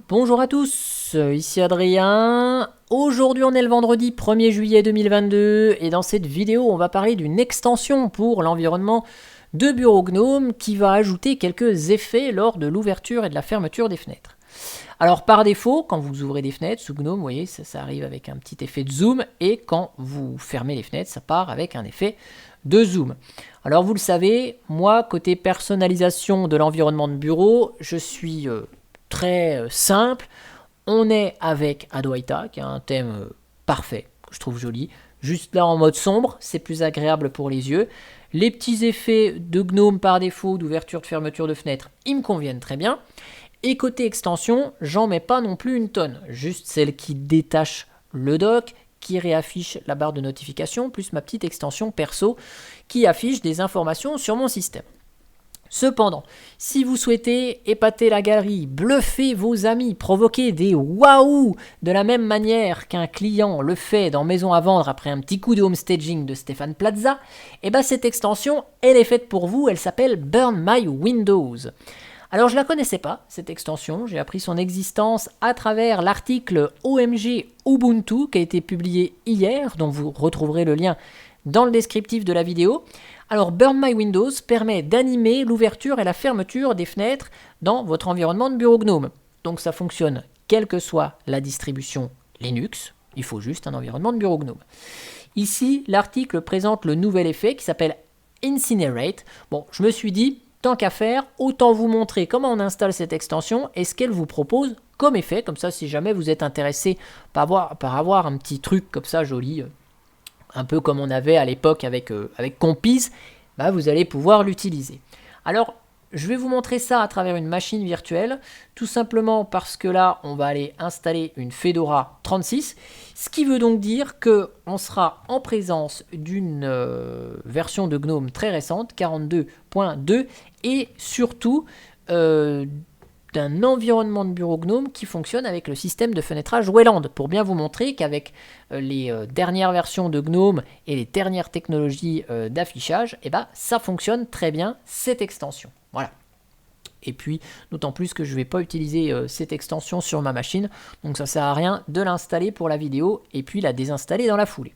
Bonjour à tous, ici Adrien. Aujourd'hui on est le vendredi 1er juillet 2022 et dans cette vidéo on va parler d'une extension pour l'environnement de Bureau Gnome qui va ajouter quelques effets lors de l'ouverture et de la fermeture des fenêtres. Alors par défaut, quand vous ouvrez des fenêtres sous Gnome, vous voyez, ça arrive avec un petit effet de zoom et quand vous fermez les fenêtres, ça part avec un effet de zoom. Alors vous le savez, moi côté personnalisation de l'environnement de bureau, je suis très simple. On est avec Adwaita, qui a un thème parfait, que je trouve joli. Juste là en mode sombre, c'est plus agréable pour les yeux. Les petits effets de Gnome par défaut, d'ouverture, de fermeture de fenêtre, ils me conviennent très bien. Et côté extension, j'en mets pas non plus une tonne. Juste celle qui détache le dock, qui réaffiche la barre de notification, plus ma petite extension perso qui affiche des informations sur mon système. Cependant, si vous souhaitez épater la galerie, bluffer vos amis, provoquer des waouh de la même manière qu'un client le fait dans Maison à vendre après un petit coup de homestaging de Stéphane Plaza, et ben cette extension, elle est faite pour vous, elle s'appelle Burn My Windows. Alors je ne la connaissais pas, cette extension, j'ai appris son existence à travers l'article OMG Ubuntu qui a été publié hier, dont vous retrouverez le lien dans le descriptif de la vidéo. Alors Burn My Windows permet d'animer l'ouverture et la fermeture des fenêtres dans votre environnement de bureau Gnome. Donc ça fonctionne quelle que soit la distribution Linux, il faut juste un environnement de bureau Gnome. Ici, l'article présente le nouvel effet qui s'appelle Incinerate. Bon, je me suis dit, tant qu'à faire, autant vous montrer comment on installe cette extension et ce qu'elle vous propose comme effet. Comme ça, si jamais vous êtes intéressé par avoir un petit truc comme ça joli, un peu comme on avait à l'époque avec Compiz, bah vous allez pouvoir l'utiliser. Alors, je vais vous montrer ça à travers une machine virtuelle, tout simplement parce que là, on va aller installer une Fedora 36, ce qui veut donc dire qu'on sera en présence d'une version de Gnome très récente, 42.2, et surtout d'un environnement de bureau Gnome qui fonctionne avec le système de fenêtrage Wayland, pour bien vous montrer qu'avec les dernières versions de Gnome et les dernières technologies d'affichage, eh ben, ça fonctionne très bien, cette extension. Voilà. Et puis, d'autant plus que je ne vais pas utiliser cette extension sur ma machine, donc ça ne sert à rien de l'installer pour la vidéo et puis la désinstaller dans la foulée.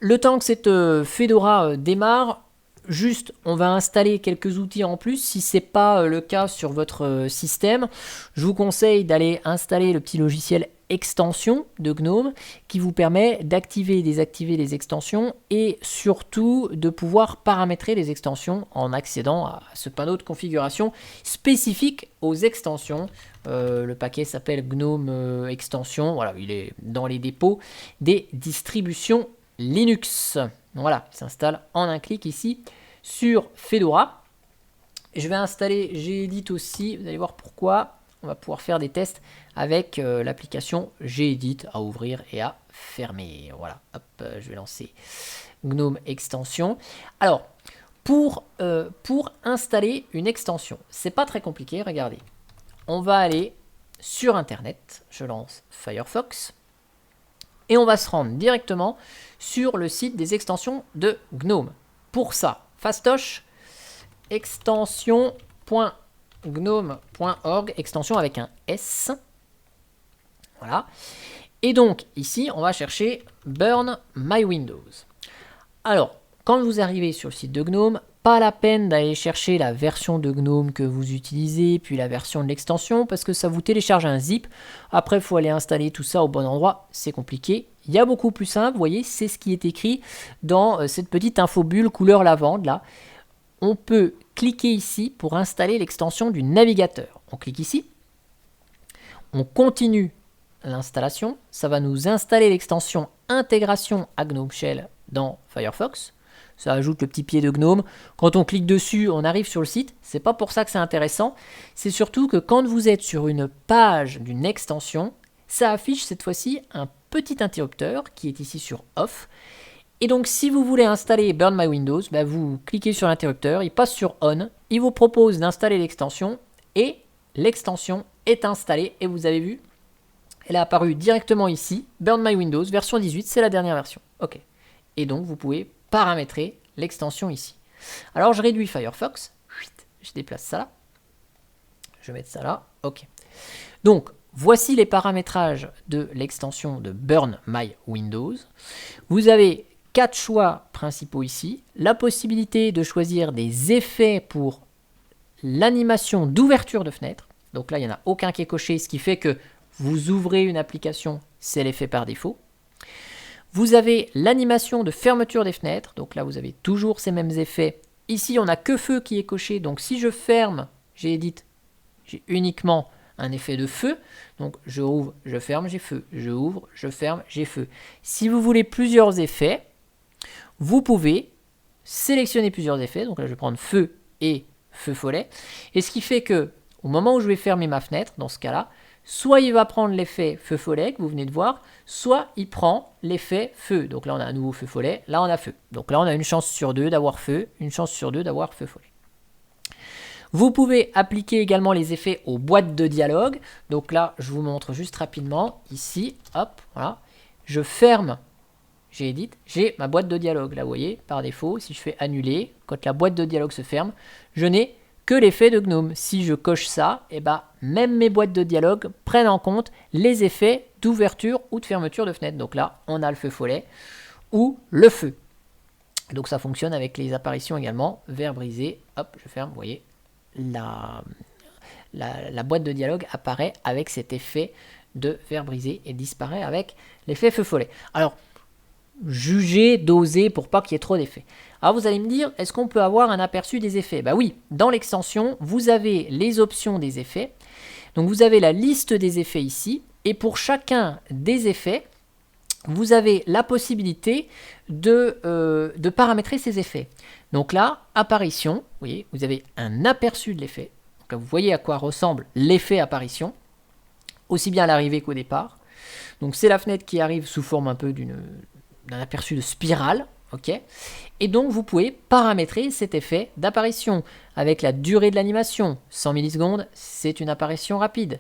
Le temps que cette Fedora démarre, juste, on va installer quelques outils en plus. Si ce n'est pas le cas sur votre système, je vous conseille d'aller installer le petit logiciel extension de Gnome qui vous permet d'activer et désactiver les extensions et surtout de pouvoir paramétrer les extensions en accédant à ce panneau de configuration spécifique aux extensions. Le paquet s'appelle Gnome Extension. Voilà, il est dans les dépôts des distributions Linux. Voilà, il s'installe en un clic ici sur Fedora. Je vais installer Gedit aussi, vous allez voir pourquoi. On va pouvoir faire des tests avec l'application Gedit à ouvrir et à fermer. Voilà, hop, je vais lancer Gnome Extension. Alors, pour installer une extension, c'est pas très compliqué, regardez. On va aller sur Internet, je lance Firefox, et on va se rendre directement sur le site des extensions de Gnome. Pour ça, fastoche, extension.gnome.org, extension avec un S. Voilà. Et donc, ici, on va chercher Burn My Windows. Alors, quand vous arrivez sur le site de Gnome, pas la peine d'aller chercher la version de Gnome que vous utilisez, puis la version de l'extension, parce que ça vous télécharge un zip. Après, il faut aller installer tout ça au bon endroit, c'est compliqué. Il y a beaucoup plus simple, vous voyez, c'est ce qui est écrit dans cette petite infobulle couleur lavande, là. On peut cliquer ici pour installer l'extension du navigateur. On clique ici, on continue l'installation, ça va nous installer l'extension intégration à Gnome Shell dans Firefox. Ça ajoute le petit pied de Gnome. Quand on clique dessus, on arrive sur le site. C'est pas pour ça que c'est intéressant. C'est surtout que quand vous êtes sur une page d'une extension, ça affiche cette fois-ci un petit interrupteur qui est ici sur Off. Et donc, si vous voulez installer Burn My Windows, bah vous cliquez sur l'interrupteur, il passe sur On, il vous propose d'installer l'extension et l'extension est installée. Et vous avez vu, elle est apparue directement ici. Burn My Windows, version 18, c'est la dernière version. OK. Et donc, vous pouvez paramétrer l'extension ici. Alors, je réduis Firefox. Je déplace ça là. Je vais mettre ça là. OK. Donc, voici les paramétrages de l'extension de Burn My Windows. Vous avez 4 choix principaux ici. La possibilité de choisir des effets pour l'animation d'ouverture de fenêtre. Donc là, il n'y en a aucun qui est coché, ce qui fait que vous ouvrez une application, c'est l'effet par défaut. Vous avez l'animation de fermeture des fenêtres. Donc là, vous avez toujours ces mêmes effets. Ici, on n'a que feu qui est coché. Donc si je ferme, j'ai uniquement un effet de feu. Donc je ouvre, je ferme, j'ai feu. Je ouvre, je ferme, j'ai feu. Si vous voulez plusieurs effets, vous pouvez sélectionner plusieurs effets. Donc là, je vais prendre feu et feu follet. Et ce qui fait que au moment où je vais fermer ma fenêtre, dans ce cas-là, soit il va prendre l'effet feu follet que vous venez de voir, soit il prend l'effet feu. Donc là, on a un nouveau feu follet, là, on a feu. Donc là, on a une chance sur 2 d'avoir feu, une chance sur 2 d'avoir feu follet. Vous pouvez appliquer également les effets aux boîtes de dialogue. Donc là, je vous montre juste rapidement. Ici, hop, voilà. Je ferme, j'ai ma boîte de dialogue. Là, vous voyez, par défaut, si je fais annuler, quand la boîte de dialogue se ferme, je n'ai que l'effet de GNOME. Si je coche ça, eh ben, même mes boîtes de dialogue prennent en compte les effets d'ouverture ou de fermeture de fenêtre. Donc là, on a le feu follet ou le feu. Donc ça fonctionne avec les apparitions également. Verre brisé, hop, je ferme, vous voyez, la boîte de dialogue apparaît avec cet effet de verre brisé et disparaît avec l'effet feu follet. Alors, jugez, dosez pour pas qu'il y ait trop d'effets. Alors vous allez me dire, est-ce qu'on peut avoir un aperçu des effets? Bah oui, dans l'extension, vous avez les options des effets. Donc vous avez la liste des effets ici. Et pour chacun des effets, vous avez la possibilité de paramétrer ces effets. Donc là, apparition, vous voyez, vous avez un aperçu de l'effet. Donc là, vous voyez à quoi ressemble l'effet apparition, aussi bien à l'arrivée qu'au départ. Donc c'est la fenêtre qui arrive sous forme un peu d'un aperçu de spirale. Okay. Et donc vous pouvez paramétrer cet effet d'apparition avec la durée de l'animation. 100 millisecondes, c'est une apparition rapide.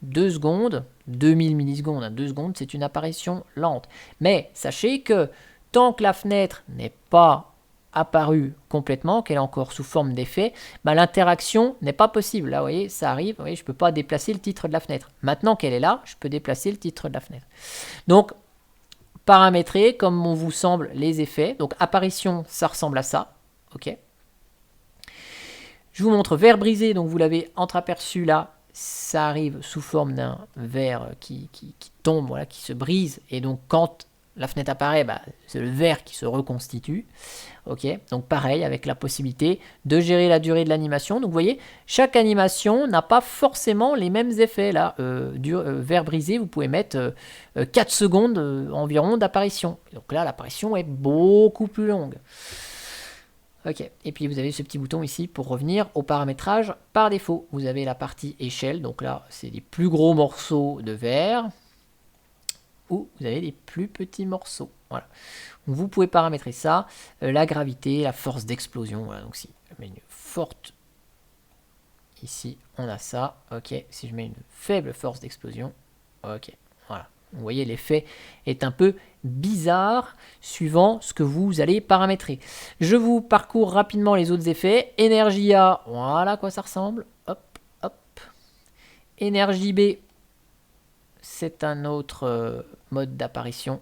2 secondes, 2000 millisecondes, 2 secondes, c'est une apparition lente. Mais sachez que tant que la fenêtre n'est pas apparue complètement, qu'elle est encore sous forme d'effet, bah, l'interaction n'est pas possible. Là, vous voyez, ça arrive, vous voyez, je ne peux pas déplacer le titre de la fenêtre. Maintenant qu'elle est là, je peux déplacer le titre de la fenêtre. Donc, paramétrer comme on vous semble les effets. Donc, apparition, ça ressemble à ça. Ok. Je vous montre verre brisé, donc vous l'avez entreaperçu là. Ça arrive sous forme d'un verre qui tombe, voilà, qui se brise. Et donc, quand la fenêtre apparaît, bah, c'est le verre qui se reconstitue. Okay. Donc, pareil, avec la possibilité de gérer la durée de l'animation. Donc, vous voyez, chaque animation n'a pas forcément les mêmes effets. Là, verre brisé, vous pouvez mettre 4 secondes environ d'apparition. Donc là, l'apparition est beaucoup plus longue. Ok, et puis vous avez ce petit bouton ici pour revenir au paramétrage par défaut. Vous avez la partie échelle, donc là c'est des plus gros morceaux de verre, ou vous avez des plus petits morceaux. Voilà. Donc vous pouvez paramétrer ça, la gravité, la force d'explosion. Voilà, donc si je mets une forte, ici on a ça. Ok, si je mets une faible force d'explosion, ok, voilà. Vous voyez, l'effet est un peu bizarre suivant ce que vous allez paramétrer. Je vous parcours rapidement les autres effets. Énergie A, voilà à quoi ça ressemble. Hop, hop. Énergie B, c'est un autre mode d'apparition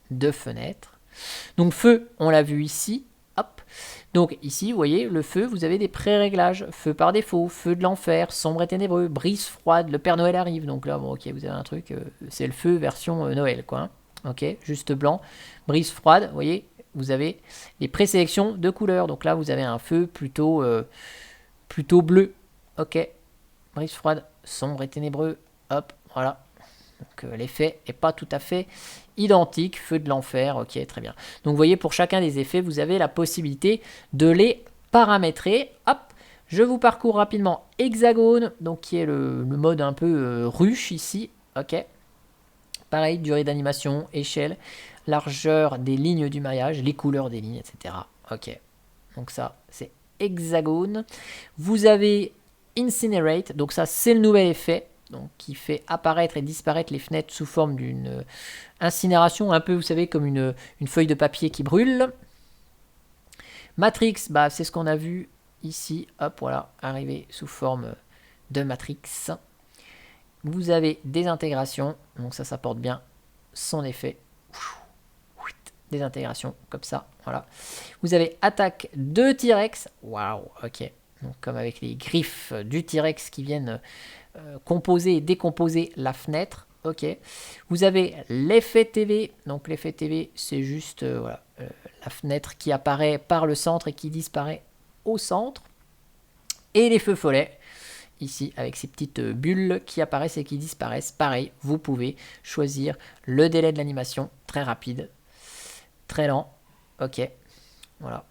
de fenêtre. Donc feu, on l'a vu ici. Hop. Donc ici, vous voyez, le feu, vous avez des pré-réglages. Feu par défaut, feu de l'enfer, sombre et ténébreux, brise froide, le Père Noël arrive. Donc là, bon, ok, vous avez un truc, c'est le feu version Noël, quoi. Hein. Ok, juste blanc. Brise froide, vous voyez, vous avez les présélections de couleurs. Donc là, vous avez un feu plutôt bleu. Ok, brise froide, sombre et ténébreux. Hop, voilà. Donc l'effet n'est pas tout à fait identique. Feu de l'enfer, ok, très bien. Donc vous voyez, pour chacun des effets, vous avez la possibilité de les paramétrer. Hop, je vous parcours rapidement hexagone, donc qui est le mode un peu ruche ici. Ok, pareil, durée d'animation, échelle, largeur des lignes du maillage, les couleurs des lignes, etc. Ok, donc ça c'est hexagone. Vous avez incinerate, donc ça c'est le nouvel effet. Donc, qui fait apparaître et disparaître les fenêtres sous forme d'une incinération, un peu, vous savez, comme une feuille de papier qui brûle. Matrix, bah, c'est ce qu'on a vu ici. Hop, voilà, arrivé sous forme de matrix. Vous avez des intégrations, donc ça porte bien son effet. Des intégrations comme ça, voilà. Vous avez attaque de T-Rex, waouh, ok. Donc comme avec les griffes du T-Rex qui viennent composer et décomposer la fenêtre, ok. Vous avez l'effet TV, donc l'effet TV c'est juste voilà, la fenêtre qui apparaît par le centre et qui disparaît au centre. Et les feux follets, ici avec ces petites bulles qui apparaissent et qui disparaissent. Pareil, vous pouvez choisir le délai de l'animation, très rapide, très lent, ok, voilà.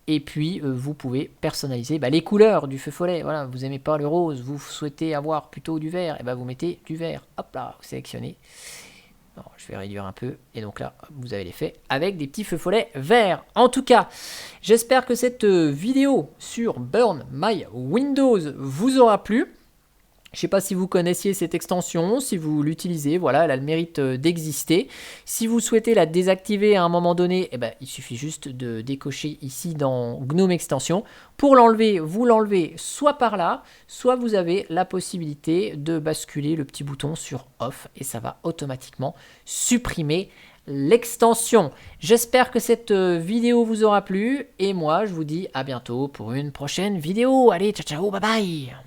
Et puis, vous pouvez personnaliser les couleurs du feu follet. Voilà, vous n'aimez pas le rose, vous souhaitez avoir plutôt du vert, et ben vous mettez du vert. Hop là, vous sélectionnez. Alors, je vais réduire un peu. Et donc là, vous avez l'effet avec des petits feux follets verts. En tout cas, j'espère que cette vidéo sur Burn My Windows vous aura plu. Je ne sais pas si vous connaissiez cette extension, si vous l'utilisez, voilà, elle a le mérite d'exister. Si vous souhaitez la désactiver à un moment donné, eh ben, il suffit juste de décocher ici dans GNOME Extension. Pour l'enlever, vous l'enlevez soit par là, soit vous avez la possibilité de basculer le petit bouton sur Off et ça va automatiquement supprimer l'extension. J'espère que cette vidéo vous aura plu et moi je vous dis à bientôt pour une prochaine vidéo. Allez, ciao ciao, bye bye.